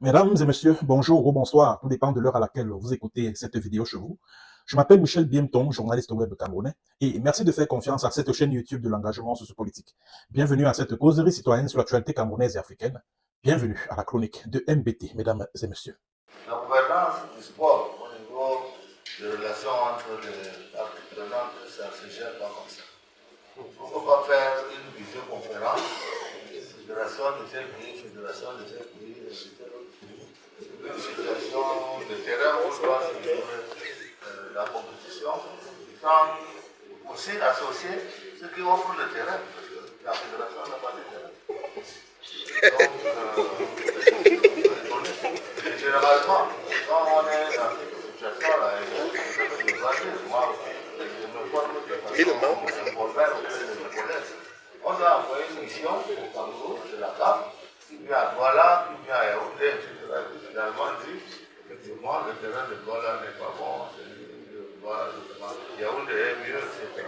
Mesdames et messieurs, bonjour ou bonsoir, tout dépend de l'heure à laquelle vous écoutez cette vidéo chez vous. Je m'appelle Michel Biemton, journaliste web camerounais, et merci de faire confiance à cette chaîne YouTube de l'engagement sociopolitique. Bienvenue à cette causerie citoyenne sur l'actualité camerounaise et africaine. Bienvenue à la chronique de MBT, mesdames et messieurs. La gouvernance du sport au niveau des relations entre les parties prenantes, ça se gère pas comme ça. On ne peut pas faire une visioconférence, fédération de tel pays, fédération de tel pays, de tel autre pays, une situation de terrain où doit se jouer la compétition, sans aussi associer ceux qui offrent le terrain, parce que la fédération n'a pas de terrain. Donc, généralement, quand on est dans cette situation-là, moi, je me forme de façon informelle auprès de mes collègues. On doit envoyer une mission au Cameroun, de la CAF, qui vient à Douala, qui vient à Yaoundé, etc. Finalement, dit, effectivement, le terrain de Douala n'est pas bon, Yaoundé est mieux, etc.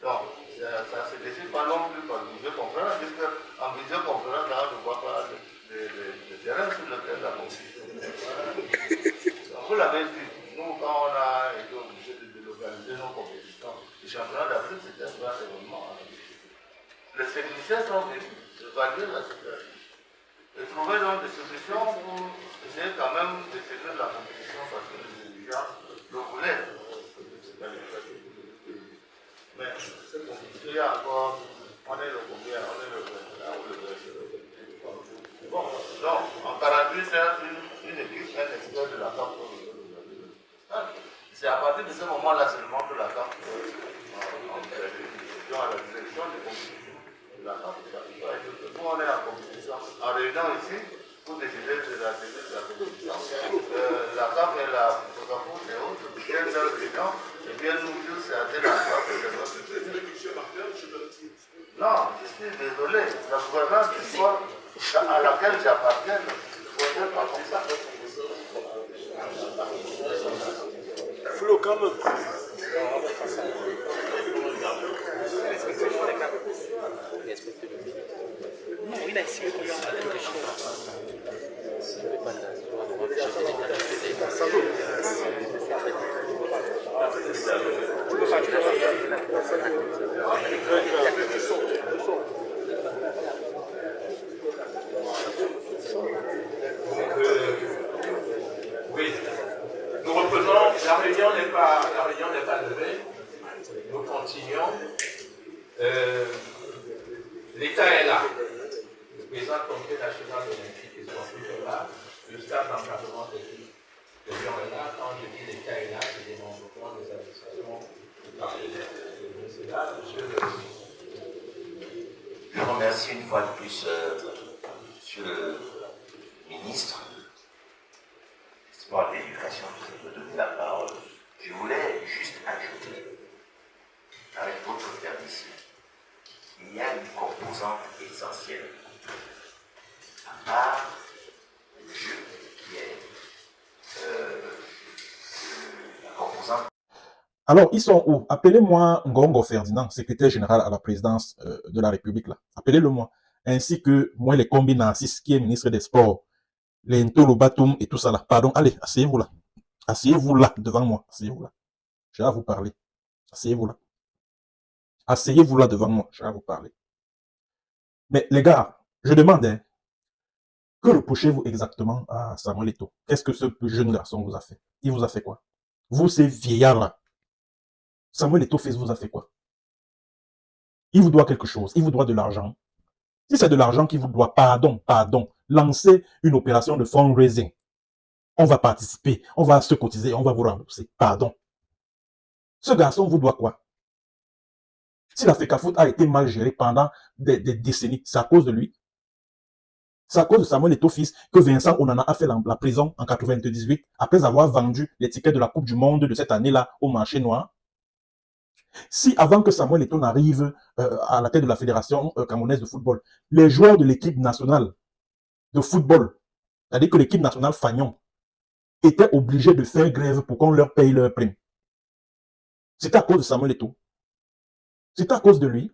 Donc, ça se décide pas non plus par visioconférence, puisque en visioconférence, là, on ne voit pas le terrain sur lequel la compétition. Vous l'avez dit, nous, quand on a été obligé de délocaliser nos compétitions, le championnat d'Afrique, c'était un grand événement. Les techniciens sont venus évaluer la situation et trouver donc des solutions pour essayer quand même de tenir la compétition parce que les dirigeants le voulaient. Mais cette compétition, il y a encore, on est le combien, on est le 21 ou le 22. Bon, donc, en 48 heures, une équipe, un expert de la CAF. C'est à partir de ce moment-là seulement que la CAF à la direction des compétitions de la CAF. Nous, on est en compétition, en réunion ici, pour décider de la tenue de la compétition. La CAF et la Coca-Cola et autres viennent dans le réunion et viennent nous dire c'est à tel endroit que c'est notre. Non, je suis désolé, la gouvernance du sport à laquelle j'appartiens ne fonctionne pas comme ça. Flo, quand même. Non, il a essayé qu'on lui en quelque Oui, nous reprenons, la réunion n'est pas levée, nous continuons. L'État est là, le président du Comité national olympique et sportif est là, le staff d'encadrement technique de Lyon est là. Quand je dis l'État est là, c'est des démembrement des administrations partenaires. C'est là, monsieur le ministre. Je remercie une fois de plus monsieur le ministre du Sport et de l'Éducation de me donner la parole. Je voulais juste ajouter, avec votre permission, qu'il y a une composante essentielle, à part le jeu, qui est la composante. Alors, ils sont où? Appelez-moi Ngongo Ferdinand, secrétaire général à la présidence de la République, là. Appelez-le-moi. Ainsi que moi, les Combinansis, qui est ministre des Sports, les Ntolo Batum et tout ça là. Pardon, allez, asseyez-vous là. Asseyez-vous là, devant moi. Asseyez-vous là. Je vais à vous parler. Asseyez-vous là. Asseyez-vous là devant moi. Je vais à vous parler. Mais les gars, je demande, hein, que reprochez-vous exactement à Samuel Eto'o? Qu'est-ce que ce jeune garçon vous a fait? Il vous a fait quoi? Vous, ces vieillards-là, Samuel Eto'o vous a fait quoi? Il vous doit quelque chose, il vous doit de l'argent. Si c'est de l'argent qu'il vous doit, pardon, lancez une opération de fundraising. On va participer, on va se cotiser, on va vous rembourser. Pardon. Ce garçon vous doit quoi? Si la FECAFOOT a été mal gérée pendant des décennies, c'est à cause de lui. C'est à cause de Samuel Eto'o fils que Vincent Onana a fait la prison en 98 après avoir vendu les tickets de la Coupe du Monde de cette année-là au marché noir. Si avant que Samuel Eto'o n'arrive à la tête de la Fédération camerounaise de football, les joueurs de l'équipe nationale de football, c'est-à-dire que l'équipe nationale Fagnon, étaient obligés de faire grève pour qu'on leur paye leur prime. C'était à cause de Samuel Eto'o. C'est à cause de lui.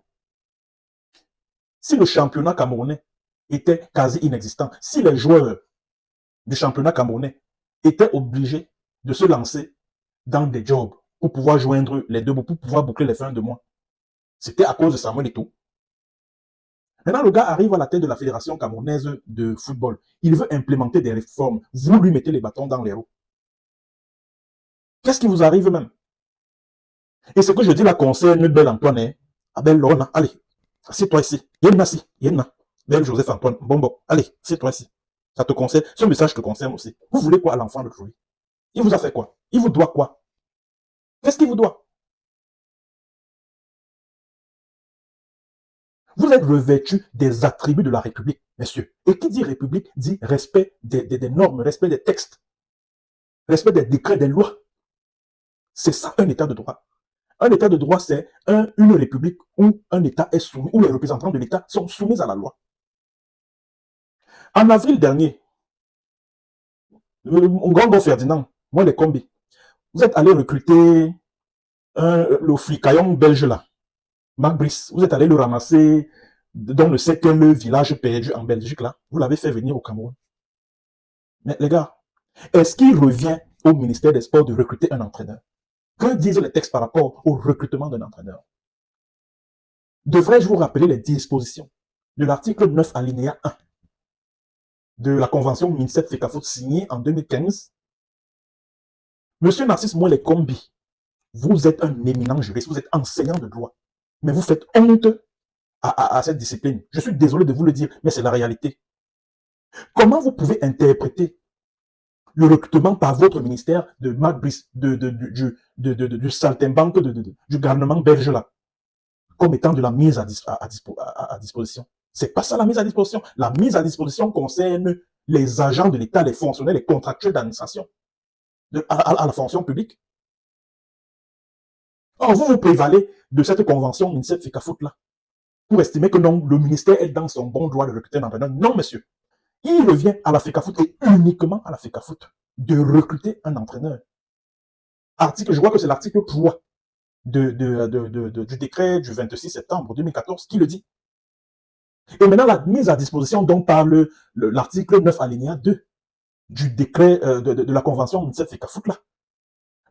Si le championnat camerounais était quasi inexistant, si les joueurs du championnat camerounais étaient obligés de se lancer dans des jobs pour pouvoir joindre les deux bouts, pour pouvoir boucler les fins de mois, c'était à cause de Samuel Eto'o. Maintenant, le gars arrive à la tête de la Fédération camerounaise de football. Il veut implémenter des réformes. Vous lui mettez les bâtons dans les roues. Qu'est-ce qui vous arrive même? Et ce que je dis là concerne Bel Antoine, Abel Lorna, allez, assieds-toi ici. Yenna. Bel Joseph Antoine, bon, allez, assieds-toi ici. Ça te concerne, ce message te concerne aussi. Vous voulez quoi à l'enfant de Chloé? Il vous a fait quoi? Il vous doit quoi? Qu'est-ce qu'il vous doit? Vous êtes revêtu des attributs de la République, messieurs. Et qui dit République dit respect des normes, respect des textes, respect des décrets, des lois. C'est ça un état de droit. Un état de droit, c'est une république où un état est soumis, où les représentants de l'état sont soumis à la loi. En avril dernier, Ngongo Ferdinand, moi les combis, vous êtes allé recruter le flicaillon belge là, Marc Brice, vous êtes allé le ramasser dans ne sais quel village perdu en Belgique là, vous l'avez fait venir au Cameroun. Mais les gars, est-ce qu'il revient au ministère des Sports de recruter un entraîneur? Que disent les textes par rapport au recrutement d'un entraîneur? Devrais-je vous rappeler les dispositions de l'article 9 alinéa 1 de la convention MINSEP-FECAFOOT signée en 2015? Monsieur Narcisse Moelle Kombi, vous êtes un éminent juriste, vous êtes enseignant de droit, mais vous faites honte à cette discipline. Je suis désolé de vous le dire, mais c'est la réalité. Comment vous pouvez interpréter le recrutement par votre ministère de Marc Brice, du saltimbanque du gouvernement belge là, comme étant de la mise à disposition? C'est pas ça la mise à disposition. La mise à disposition concerne les agents de l'État, les fonctionnaires, les contractuels d'administration à la fonction publique. Or, vous vous prévalez de cette convention MINSEP-FECAFOOT là pour estimer que non, le ministère est dans son bon droit de recruter un entraîneur. Non, monsieur. Il revient à la FECAFOOT et uniquement à la FECAFOOT de recruter un entraîneur. Je crois que c'est l'article 3 du décret du 26 septembre 2014 qui le dit. Et maintenant, la mise à disposition dont parle l'article 9 alinéa 2 du décret de la convention MINSEP-FECAFOOT là.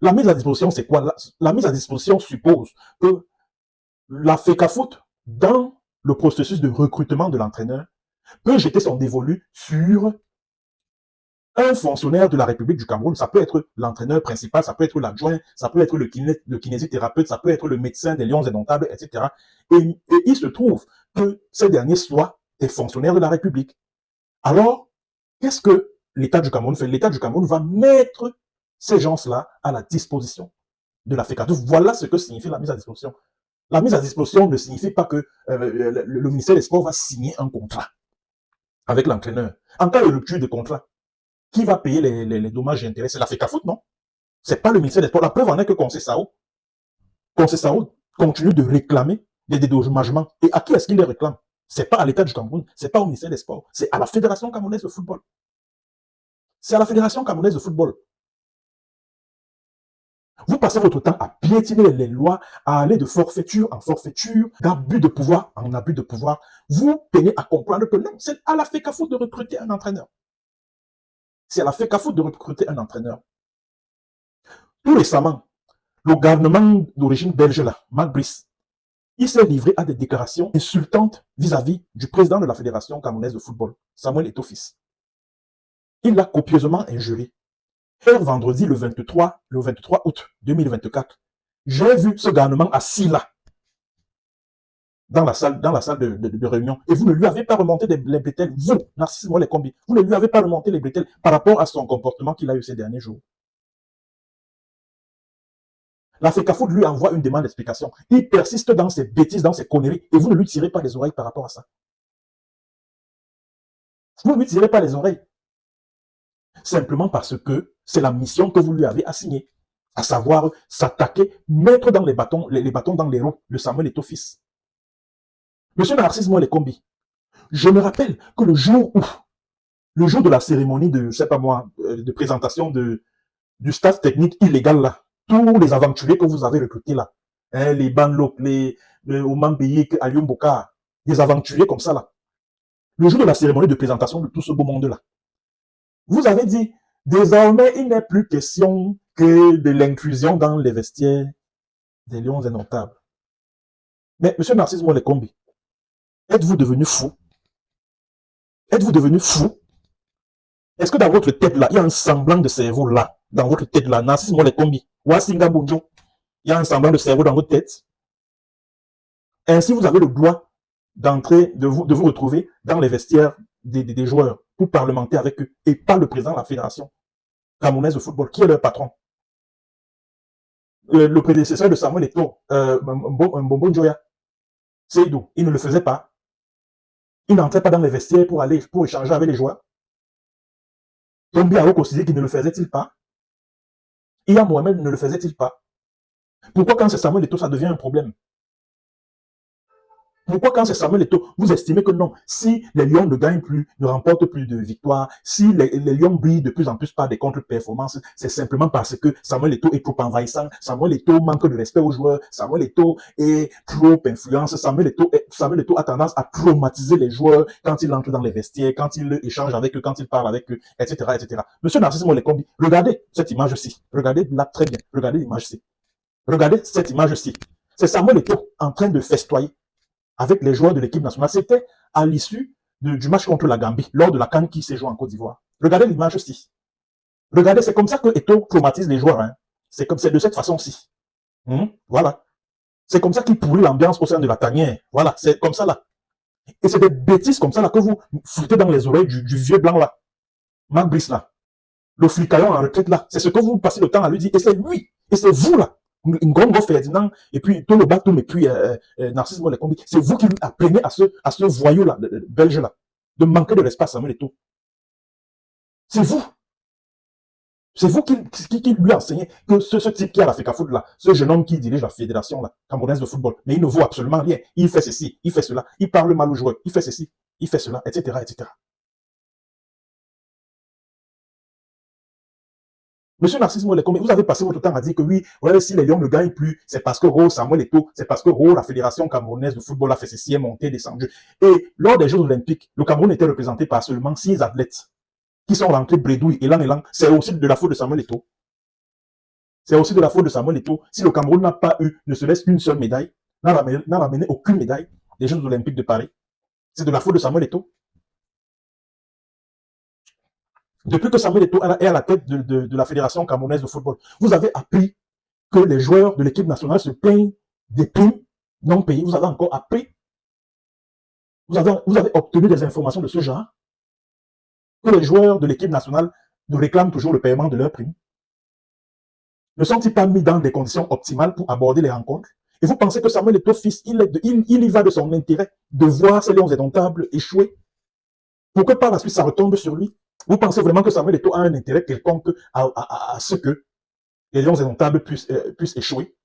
La mise à disposition, c'est quoi? La mise à disposition suppose que la FECAFOOT, dans le processus de recrutement de l'entraîneur, peut jeter son dévolu sur un fonctionnaire de la République du Cameroun. Ça peut être l'entraîneur principal, ça peut être l'adjoint, ça peut être le kinésithérapeute, ça peut être le médecin des lions indomptables, etc. Et il se trouve que ces derniers soient des fonctionnaires de la République. Alors, qu'est-ce que l'État du Cameroun fait? L'État du Cameroun va mettre ces gens-là à la disposition de la FECAFOOT. Voilà ce que signifie la mise à disposition. La mise à disposition ne signifie pas que le ministère des Sports va signer un contrat avec l'entraîneur. En cas de rupture de contrat, qui va payer les dommages et intérêts? C'est la FECAFOOT, non? C'est pas le ministère des Sports. La preuve en est que Conseil Sao continue de réclamer des dédommagements. Et à qui est-ce qu'il les réclame? C'est pas à l'État du Cameroun, c'est pas au ministère des Sports, c'est à la Fédération camerounaise de football. C'est à la Fédération camerounaise de football. Vous passez votre temps à piétiner les lois, à aller de forfaiture en forfaiture, d'abus de pouvoir en abus de pouvoir. Vous peinez à comprendre que non, c'est à la FECAFOOT de recruter un entraîneur. C'est à la FECAFOOT de recruter un entraîneur. Tout récemment, le gouvernement d'origine belge là, Marc Brice, il s'est livré à des déclarations insultantes vis-à-vis du président de la Fédération camerounaise de football, Samuel Eto'o fils. Il l'a copieusement injurié. Hier vendredi, le 23 août 2024, j'ai vu ce gouvernement assis là, dans la salle de réunion, et vous ne lui avez pas remonté les bretelles, vous, Narcisse Moelle Kombi, vous ne lui avez pas remonté les bretelles par rapport à son comportement qu'il a eu ces derniers jours. La FECAFOOT lui envoie une demande d'explication. Il persiste dans ses bêtises, dans ses conneries, et vous ne lui tirez pas les oreilles par rapport à ça. Vous ne lui tirez pas les oreilles. Simplement parce que c'est la mission que vous lui avez assignée, à savoir s'attaquer, mettre dans les bâtons dans les roues de Samuel Eto'o fils. Monsieur Narcisse Moelle Kombi, je me rappelle que le jour de la cérémonie de, je sais pas moi, de présentation du staff technique illégal là, tous les aventuriers que vous avez recrutés là, hein, les Banlok, les Oman Beyik, Alium Boka, des aventuriers comme ça là. Le jour de la cérémonie de présentation de tout ce beau monde-là, vous avez dit, désormais, il n'est plus question que de l'inclusion dans les vestiaires des lions indomptables. Mais, monsieur Narcisse Molekombi, êtes-vous devenu fou? Êtes-vous devenu fou? Est-ce que dans votre tête là, il y a un semblant de cerveau là, dans votre tête là, Narcisse Molekombi, Wasinga Bunjo, il y a un semblant de cerveau dans votre tête? Ainsi, vous avez le droit d'entrer, de vous retrouver dans les vestiaires des joueurs pour parlementer avec eux et pas le président de la fédération camerounaise de football, qui est leur patron. Le prédécesseur de Samuel Eto'o, Mbombo Njoya, Seydou, il ne le faisait pas. Il n'entrait pas dans les vestiaires pour échanger avec les joueurs. Tombi Aoko Sidiki ne le faisait-il pas? Iya Mohamed ne le faisait-il pas? Pourquoi quand c'est Samuel Eto'o, ça devient un problème? Pourquoi quand c'est Samuel Eto'o, vous estimez que non, si les Lions ne gagnent plus, ne remportent plus de victoires, si les Lions brillent de plus en plus par des contre-performances, c'est simplement parce que Samuel Eto'o est trop envahissant, Samuel Eto'o manque de respect aux joueurs, Samuel Eto'o est trop influence, Samuel Eto'o a tendance à traumatiser les joueurs quand il entre dans les vestiaires, quand il échange avec eux, quand il parle avec eux, etc., etc. Monsieur Narcisse Molekombi, regardez cette image-ci, regardez là très bien, regardez l'image-ci, regardez cette image-ci. C'est Samuel Eto'o en train de festoyer avec les joueurs de l'équipe nationale. C'était à l'issue du match contre la Gambie, lors de la CAN qui s'est jouée en Côte d'Ivoire. Regardez l'image aussi. Regardez, c'est comme ça que Eto'o traumatise les joueurs. Hein. C'est de cette façon-ci. Voilà. C'est comme ça qu'il pourrit l'ambiance au sein de la tanière. Voilà, c'est comme ça là. Et c'est des bêtises comme ça là que vous foutez dans les oreilles du vieux blanc là. Marc Brice là. Le flicaillon en retraite là. C'est ce que vous passez le temps à lui dire. Et c'est lui. Et c'est vous là. Ngongo Ferdinand, et puis Tolo Batum, et puis Narcisse Molekombi, c'est vous qui lui apprenez à ce voyou-là, belge-là, de manquer de respect à Samuel Eto'o. C'est vous. C'est vous qui lui enseignez que ce type qui a la FECAFOOT là, ce jeune homme qui dirige la fédération là, camerounaise de football, mais il ne vaut absolument rien. Il fait ceci, il fait cela, il parle mal aux joueurs, il fait ceci, il fait cela, etc., etc. Monsieur Narcisse Molekombi, vous avez passé votre temps à dire que oui, ouais, si les Lions ne gagnent plus, c'est parce que Samuel Eto'o, c'est parce que la Fédération camerounaise de football a fait ceci, est montée, descendue. Et lors des Jeux Olympiques, le Cameroun était représenté par seulement 6 athlètes qui sont rentrés bredouilles, élan. C'est aussi de la faute de Samuel Eto'o. C'est aussi de la faute de Samuel Eto'o. Si le Cameroun n'a pas eu, ne serait-ce qu'une seule médaille, n'a ramené aucune médaille des Jeux Olympiques de Paris, c'est de la faute de Samuel Eto'o. Depuis que Samuel Eto'o est à la tête de la Fédération camerounaise de football, vous avez appris que les joueurs de l'équipe nationale se plaignent des primes non payées. Vous avez encore appris, vous avez obtenu des informations de ce genre, que les joueurs de l'équipe nationale nous réclament toujours le paiement de leurs primes. Ne sont-ils pas mis dans des conditions optimales pour aborder les rencontres? Et vous pensez que Samuel Eto'o, fils, il y va de son intérêt de voir ces Lions indomptables échouer pour que par la suite ça retombe sur lui? Vous pensez vraiment que Samuel Eto'o a un intérêt quelconque à ce que les Lions indomptables puissent échouer?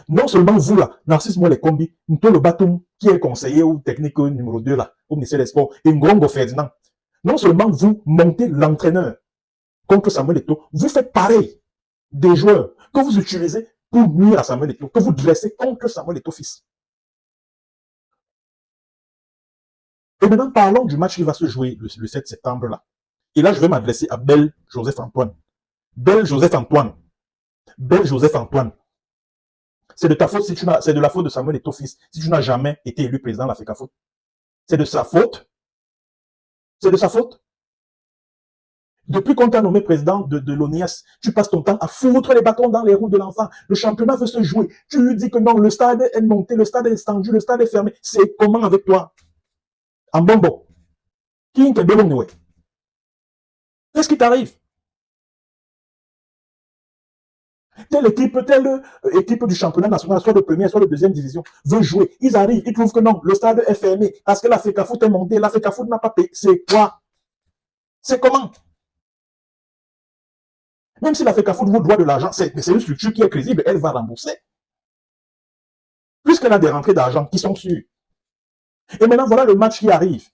Non seulement vous là, Narcisse Molekombi, Ntolo Batum, qui est conseiller ou technique numéro 2 là, au ministère des Sports, et Ngongo Ferdinand, non seulement vous montez l'entraîneur contre Samuel Eto'o, vous faites pareil des joueurs que vous utilisez pour nuire à Samuel Eto'o, que vous dressez contre Samuel Eto'o fils. Et maintenant, parlons du match qui va se jouer le 7 septembre là. Et là, je vais m'adresser à Belle Joseph Antoine. Belle Joseph Antoine. C'est de ta faute c'est de la faute de Samuel Eto'o fils si tu n'as jamais été élu président de la FECAFOOT. C'est de sa faute. C'est de sa faute. Depuis qu'on t'a nommé président de l'ONIAS, tu passes ton temps à foutre les bâtons dans les roues de l'enfant. Le championnat veut se jouer. Tu lui dis que non, le stade est monté, le stade est étendu, le stade est fermé. C'est comment avec toi? En bonbon. Qu'est-ce qui t'arrive? Telle équipe du championnat national, soit de première, soit de deuxième division, veut jouer. Ils arrivent, ils trouvent que non, le stade est fermé parce que la FECAFOOT est montée, la FECAFOOT n'a pas payé. C'est quoi? C'est comment? Même si la FECAFOOT vous doit de l'argent, c'est une structure qui est crédible, elle va rembourser. Puisqu'elle a des rentrées d'argent qui sont sûres. Et maintenant, voilà le match qui arrive.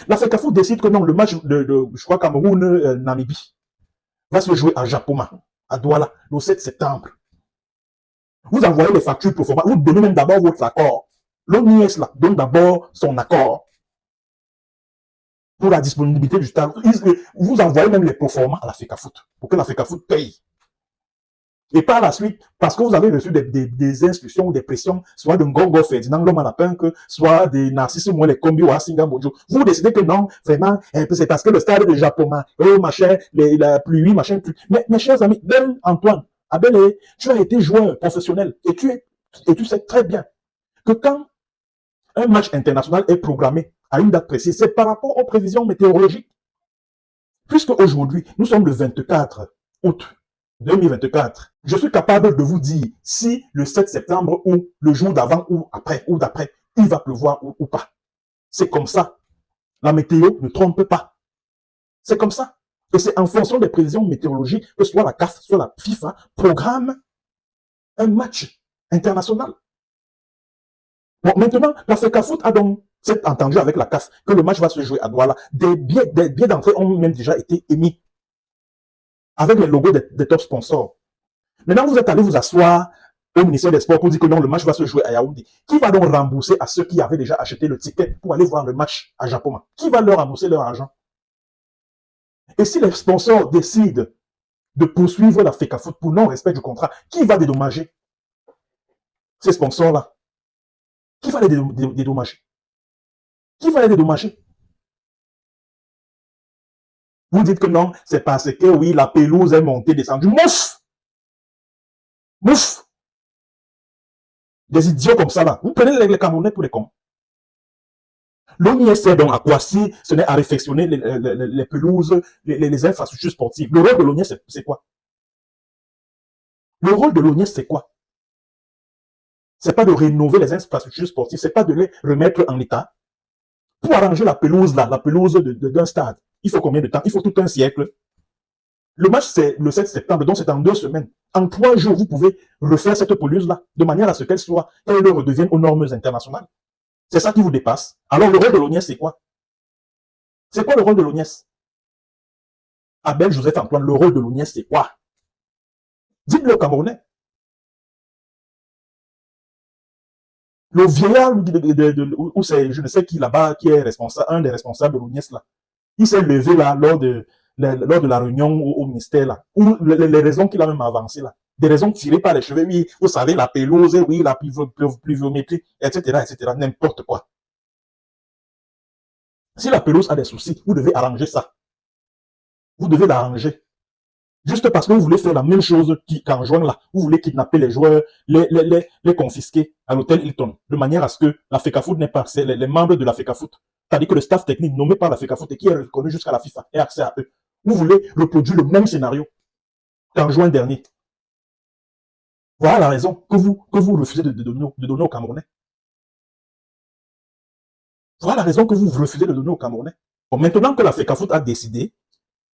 La FECAFOOT décide que non, le match je crois, Cameroun-Namibie va se jouer à Japoma, à Douala, le 7 septembre. Vous envoyez les factures pro forma, vous donnez même d'abord votre accord. L'ONIS là donne d'abord son accord pour la disponibilité du stade. Vous envoyez même les pro forma à la FECAFOOT pour que la FECAFOOT paye. Et par la suite, parce que vous avez reçu des instructions ou des pressions, soit de Ngongo Ferdinand Lomanapinque, soit des Narcisse Mwele Kombi ou Asinga Mojo, vous décidez que non, vraiment, c'est parce que le stade de Japoma, machin, la pluie, machin, pluie. Mais mes chers amis, Ben Antoine, Abel, tu as été joueur professionnel et tu sais très bien que quand un match international est programmé à une date précise, c'est par rapport aux prévisions météorologiques. Puisque aujourd'hui, nous sommes le 24 août 2024, je suis capable de vous dire si le 7 septembre ou le jour d'avant ou après ou d'après, il va pleuvoir ou pas. C'est comme ça. La météo ne trompe pas. C'est comme ça. Et c'est en fonction des prévisions météorologiques que soit la CAF, soit la FIFA programme un match international. Bon, maintenant, la FECAFOOT a donc s'est entendu avec la CAF que le match va se jouer à Douala. Des billets d'entrée ont même déjà été émis avec les logos des top sponsors. Maintenant, vous êtes allé vous asseoir au ministère des Sports pour dire que non, le match va se jouer à Yaoundé. Qui va donc rembourser à ceux qui avaient déjà acheté le ticket pour aller voir le match à Japoma? Qui va leur rembourser leur argent? Et si les sponsors décident de poursuivre la FECAFOOT pour non-respect du contrat, qui va dédommager ces sponsors-là? Qui va les dédommager? Qui va les dédommager? Vous dites que non, c'est parce que oui, la pelouse est montée, descendue. Mouf! Mouf! Des idiots comme ça là. Vous prenez les Camerounais pour les cons. L'ONIS sert donc à quoi si ce n'est à réfectionner les pelouses, les infrastructures sportives. Le rôle de l'ONIS, c'est quoi? Le rôle de l'ONIS, c'est quoi? C'est pas de rénover les infrastructures sportives, c'est pas de les remettre en état. Pour arranger la pelouse là, la pelouse d'un stade, il faut combien de temps? Il faut tout un siècle. Le match, c'est le 7 septembre, donc c'est en 2 semaines. En 3 jours, vous pouvez refaire cette pelouse-là, de manière à ce qu'elle redevienne aux normes internationales. C'est ça qui vous dépasse. Alors, le rôle de l'ONIS, c'est quoi? C'est quoi le rôle de l'ONIS? Abel Joseph Antoine, le rôle de l'ONIS, c'est quoi? Dites-le aux Camerounais. Le vieillard, ou c'est, je ne sais qui là-bas, qui est responsable, un des responsables de l'ONIS là, il s'est levé là, lors de la réunion au ministère là, ou les raisons qu'il a même avancées là, des raisons tirées par les cheveux, oui, vous savez, la pelouse, oui, la pluviométrie, etc., etc., n'importe quoi. Si la pelouse a des soucis, vous devez arranger ça. Vous devez l'arranger. Juste parce que vous voulez faire la même chose qu'en juin là, vous voulez kidnapper les joueurs, les confisquer à l'hôtel Hilton, de manière à ce que la FECAFOOT n'est pas, c'est les membres de la FECAFOOT, c'est-à-dire que le staff technique nommé par la FECAFOOT et qui est reconnu jusqu'à la FIFA ait accès à eux. Vous voulez reproduire le même scénario qu'en juin dernier. Voilà la raison que vous refusez de donner aux Camerounais. Voilà la raison que vous refusez de donner aux Camerounais. Bon, maintenant que la FECAFOOT a décidé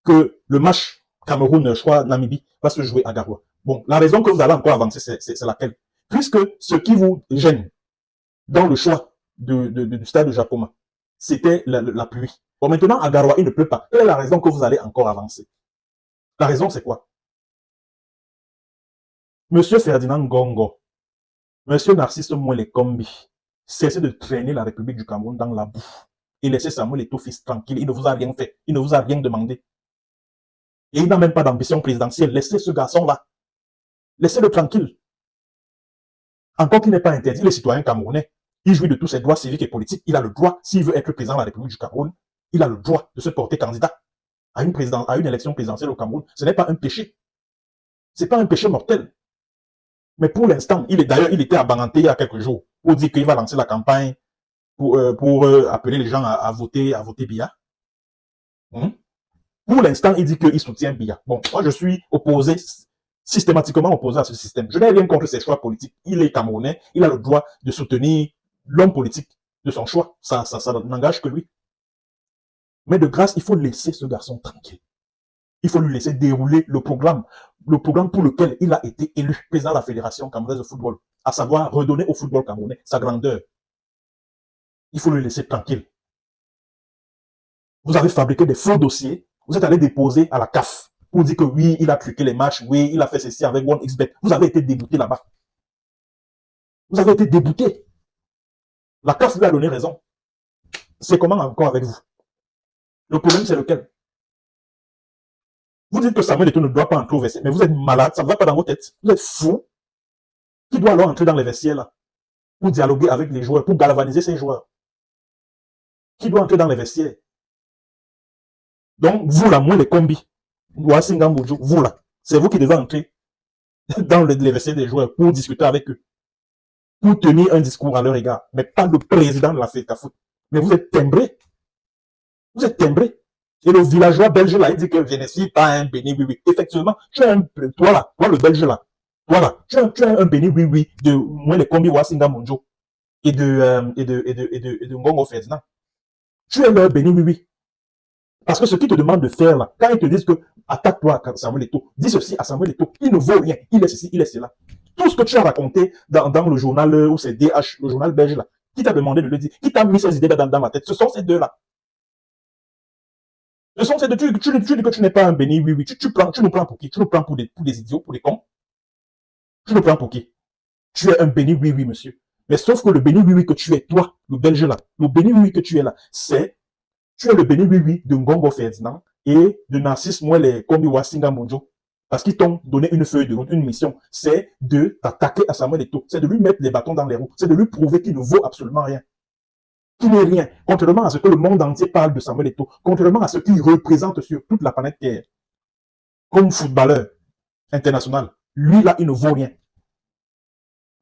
que le match Cameroun, je crois, Namibie, va se jouer à Garoua. Bon, la raison que vous allez encore avancer, c'est laquelle? Puisque ce qui vous gêne dans le choix du stade de Japoma, c'était la pluie. Bon, maintenant, à Garoua, il ne pleut pas. Quelle est la raison que vous allez encore avancer? La raison, c'est quoi? Monsieur Ferdinand Ngongo, Monsieur Narcisse Mwele Kombi, cessez de traîner la République du Cameroun dans la boue et laissez Samuel Eto'o-Fils tranquille. Il ne vous a rien fait. Il ne vous a rien demandé. Et il n'a même pas d'ambition présidentielle. Laissez ce garçon-là. Laissez-le tranquille. Encore qu'il n'est pas interdit, les citoyens camerounais, il jouit de tous ses droits civiques et politiques. Il a le droit, s'il veut être président de la République du Cameroun, il a le droit de se porter candidat à une élection présidentielle au Cameroun. Ce n'est pas un péché. Ce n'est pas un péché mortel. Mais pour l'instant, il était à Banganté il y a quelques jours pour dire qu'il va lancer la campagne pour appeler les gens à voter Biya. Pour l'instant, il dit qu'il soutient Biya. Bon, moi, je suis opposé, systématiquement opposé à ce système. Je n'ai rien contre ses choix politiques. Il est camerounais, il a le droit de soutenir l'homme politique de son choix. Ça n'engage que lui. Mais de grâce, il faut laisser ce garçon tranquille. Il faut lui laisser dérouler le programme pour lequel il a été élu président de la Fédération camerounaise de football, à savoir redonner au football camerounais sa grandeur. Il faut le laisser tranquille. Vous avez fabriqué des faux dossiers, vous êtes allé déposer à la CAF pour dire que oui, il a truqué les matchs, oui, il a fait ceci avec OneXBet. Vous avez été dégoûté là-bas. Vous avez été débouté. La CAF lui a donné raison. C'est comment encore avec vous? Le problème, c'est lequel? Vous dites que Samuel Eto'o ne doit pas entrer au vestiaire, mais vous êtes malade, ça ne va pas dans vos têtes. Vous êtes fou. Qui doit alors entrer dans les vestiaires là pour dialoguer avec les joueurs, pour galvaniser ces joueurs? Qui doit entrer dans les vestiaires? Donc, vous là, moi les combis, vous là, c'est vous qui devez entrer dans les vestiaires des joueurs pour discuter avec eux, pour tenir un discours à leur égard, mais pas le président de la FECAFOOT. Mais vous êtes timbré. Vous êtes timbré. Et le villageois belge là, il dit que Vénétie pas un béni oui. Effectivement, tu as toi là, toi le belge là, voilà, tu as un béni oui de moi les combis Wasinga Monjo et de Ngongo Ferdinand. Tu es leur béni oui. Parce que ce qu'ils te demandent de faire là, quand ils te disent que attaque-toi à Samuel Eto'o, dis ceci à Samuel Eto'o, il ne vaut rien, il est ceci, il est cela. Tout ce que tu as raconté dans le journal où c'est DH, le journal belge là, qui t'a demandé de le dire, qui t'a mis ces idées dans la tête, ce sont ces deux là. Ce sont ces deux, tu dis que tu n'es pas un béni, oui, tu nous prends pour qui? Tu nous prends pour des idiots, pour des cons? Tu nous prends pour qui? Tu es un béni, oui, monsieur. Mais sauf que le béni, oui, que tu es, toi, le belge là, le béni, oui, que tu es là, tu es le béni, oui, de Ngongo Ferdinand et de Narcisse Mouele Kombi Wasinga Monjo. Parce qu'ils t'ont donné une feuille de route, une mission. C'est de t'attaquer à Samuel Eto'o. C'est de lui mettre les bâtons dans les roues. C'est de lui prouver qu'il ne vaut absolument rien. Qui n'est rien, contrairement à ce que le monde entier parle de Samuel Eto'o, contrairement à ce qu'il représente sur toute la planète Terre, comme footballeur international. Lui, là, il ne vaut rien.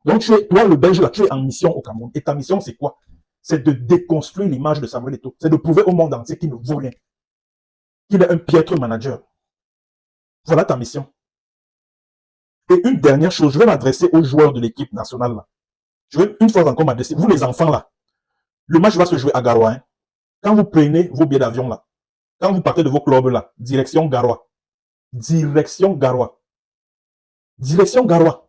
Donc, toi, le Belge, là, tu es en mission au Cameroun. Et ta mission, c'est quoi? C'est de déconstruire l'image de Samuel Eto'o. C'est de prouver au monde entier qu'il ne vaut rien. Qu'il est un piètre manager. Voilà ta mission. Et une dernière chose, je vais m'adresser aux joueurs de l'équipe nationale, là. Je vais une fois encore m'adresser. Vous, les enfants, là. Le match va se jouer à Garoua. Hein. Quand vous prenez vos billets d'avion là, quand vous partez de vos clubs là, direction Garoua. Direction Garoua. Direction Garoua.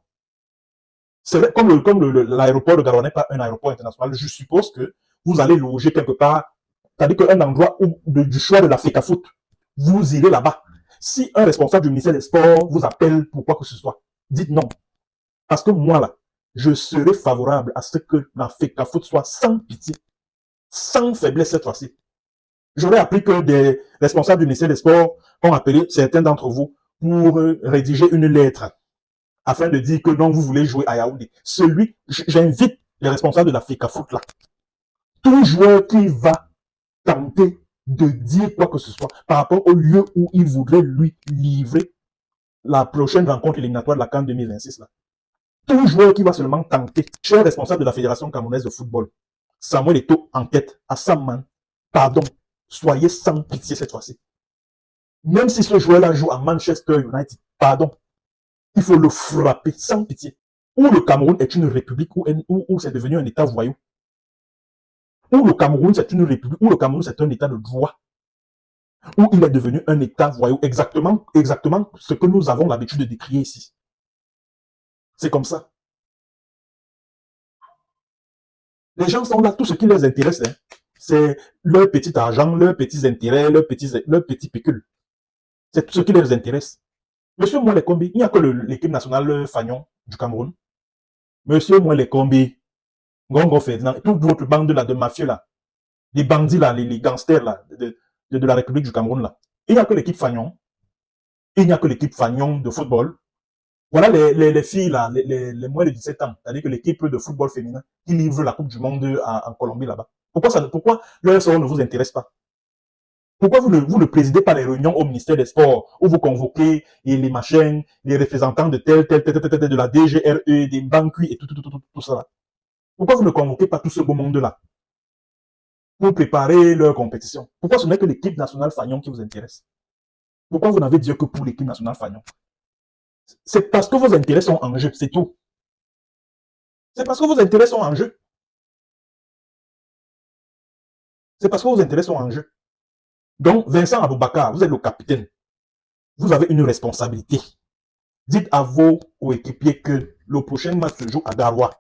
C'est vrai, comme l'aéroport de Garoua n'est pas un aéroport international, je suppose que vous allez loger quelque part, c'est-à-dire qu'un endroit du choix de la FECAFOOT, vous irez là-bas. Si un responsable du ministère des Sports vous appelle pour quoi que ce soit, dites non. Parce que moi là, je serai favorable à ce que la FECAFOOT soit sans pitié. Sans faiblesse cette fois-ci. J'aurais appris que des responsables du ministère des Sports ont appelé certains d'entre vous pour rédiger une lettre afin de dire que non, vous voulez jouer à Yaoundé. J'invite les responsables de la FECAFOOT là. Tout joueur qui va tenter de dire quoi que ce soit par rapport au lieu où il voudrait lui livrer la prochaine rencontre éliminatoire de la CAN 2026 là. Tout joueur qui va seulement tenter, cher responsable de la Fédération camerounaise de football, Samuel Eto'o en tête à Samman. Pardon, soyez sans pitié cette fois-ci. Même si ce joueur-là joue à Manchester United, pardon, il faut le frapper sans pitié. Ou le Cameroun est une république, ou c'est devenu un État voyou. Ou le Cameroun c'est une république, ou le Cameroun c'est un État de droit. Ou il est devenu un État voyou. Exactement ce que nous avons l'habitude de décrire ici. C'est comme ça. Les gens sont là, tout ce qui les intéresse, hein, c'est leur petit argent, leurs petits intérêts, leurs petits pécules. C'est tout ce qui les intéresse. Monsieur Mouele Kombi, il n'y a que l'équipe nationale Fagnon du Cameroun. Monsieur Mouele Kombi, Ngongo Ferdinand, toute votre bande là, de mafieux là, les bandits là, les gangsters là, de la République du Cameroun là. Il n'y a que l'équipe Fagnon. Il n'y a que l'équipe Fagnon de football. Voilà les filles là, les moins de 17 ans, c'est-à-dire que l'équipe de football féminin qui livre la Coupe du Monde en Colombie là-bas. Pourquoi leur sort ne vous intéresse pas? Pourquoi vous ne présidez pas les réunions au ministère des Sports où vous convoquez les machins, les représentants de de la DGRE, des banques et tout ça là? Pourquoi vous ne convoquez pas tout ce beau monde-là pour préparer leur compétition? Pourquoi ce n'est que l'équipe nationale Fagnon qui vous intéresse? Pourquoi vous n'avez dit que pour l'équipe nationale Fagnon? C'est parce que vos intérêts sont en jeu, c'est tout. C'est parce que vos intérêts sont en jeu. C'est parce que vos intérêts sont en jeu. Donc, Vincent Aboubakar, vous êtes le capitaine. Vous avez une responsabilité. Dites à vos coéquipiers que le prochain match se joue à Garoua.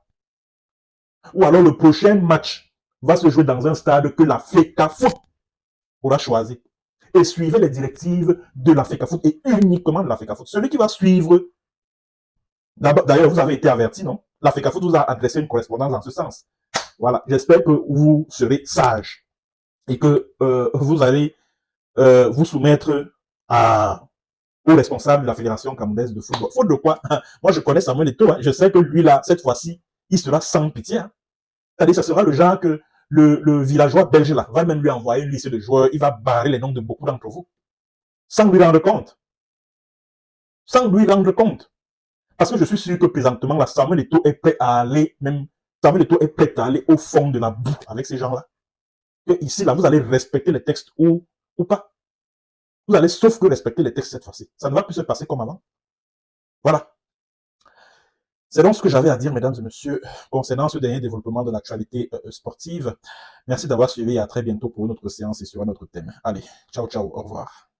Ou alors le prochain match va se jouer dans un stade que la FECAFOOT aura choisi. Et suivez les directives de la FECAFOOT et uniquement de la FECAFOOT. Celui qui va suivre, d'ailleurs vous avez été averti, non? l'Africa Foot vous a adressé une correspondance dans ce sens. Voilà, j'espère que vous serez sage et que vous allez vous soumettre aux responsables de la Fédération camerounaise de football. Faute de quoi, moi je connais Samuel Eto'o, hein, je sais que lui là, cette fois-ci, il sera sans pitié. Hein. C'est-à-dire, ce sera le genre que le villageois belge là va même lui envoyer une liste de joueurs, il va barrer les noms de beaucoup d'entre vous, sans lui rendre compte. Sans lui rendre compte. Parce que je suis sûr que présentement, là, Samuel Eto'o est prêt à aller, même, Samuel Eto'o est prêt à aller au fond de la boue avec ces gens-là. Que ici, là, vous allez respecter les textes ou pas. Vous allez sauf que respecter les textes cette fois-ci. Ça ne va plus se passer comme avant. Voilà. C'est donc ce que j'avais à dire, mesdames et messieurs, concernant ce dernier développement de l'actualité sportive. Merci d'avoir suivi et à très bientôt pour une autre séance et sur un autre thème. Allez, ciao, ciao, au revoir.